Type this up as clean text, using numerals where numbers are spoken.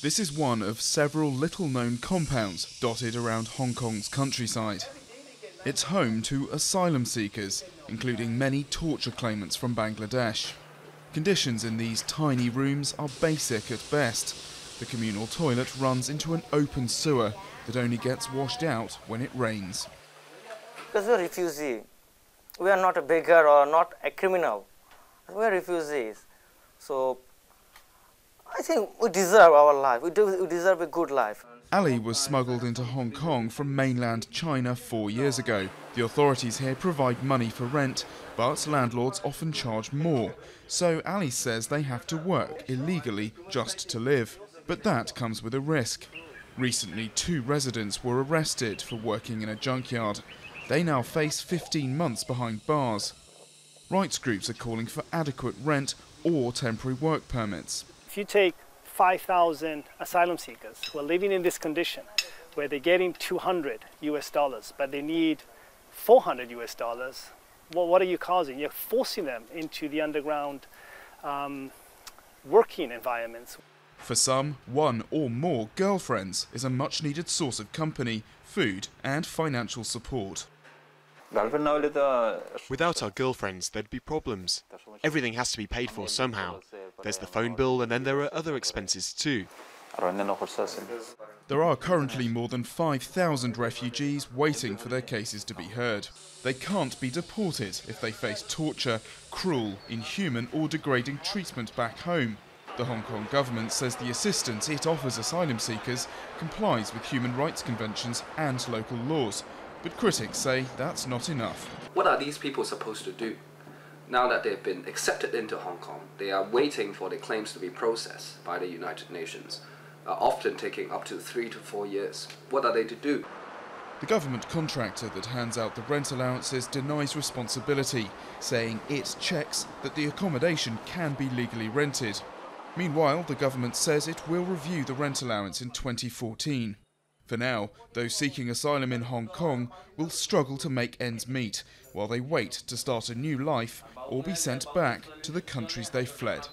This is one of several little-known compounds dotted around Hong Kong's countryside. It's home to asylum seekers, including many torture claimants from Bangladesh. Conditions in these tiny rooms are basic at best. The communal toilet runs into an open sewer that only gets washed out when it rains. Because we're refugees. We are not a beggar or not a criminal. We're refugees. So I think we deserve our life. We deserve a good life. Ali was smuggled into Hong Kong from mainland China 4 years ago. The authorities here provide money for rent, but landlords often charge more. So Ali says they have to work illegally just to live. But that comes with a risk. Recently, 2 residents were arrested for working in a junkyard. They now face 15 months behind bars. Rights groups are calling for adequate rent or temporary work permits. If you take 5,000 asylum seekers who are living in this condition, where they're getting $200 US, but they need $400 US, well, what are you causing? You're forcing them into the underground working environments. For some, 1 or more girlfriends is a much-needed source of company, food and financial support. Without our girlfriends, there'd be problems. Everything has to be paid for somehow. There's the phone bill, and then there are other expenses too. There are currently more than 5,000 refugees waiting for their cases to be heard. They can't be deported if they face torture, cruel, inhuman or degrading treatment back home. The Hong Kong government says the assistance it offers asylum seekers complies with human rights conventions and local laws. But critics say that's not enough. What are these people supposed to do? Now that they've been accepted into Hong Kong, they are waiting for their claims to be processed by the United Nations, often taking up to 3 to 4 years. What are they to do? The government contractor that hands out the rent allowances denies responsibility, saying it checks that the accommodation can be legally rented. Meanwhile, the government says it will review the rent allowance in 2014. For now, those seeking asylum in Hong Kong will struggle to make ends meet while they wait to start a new life or be sent back to the countries they fled.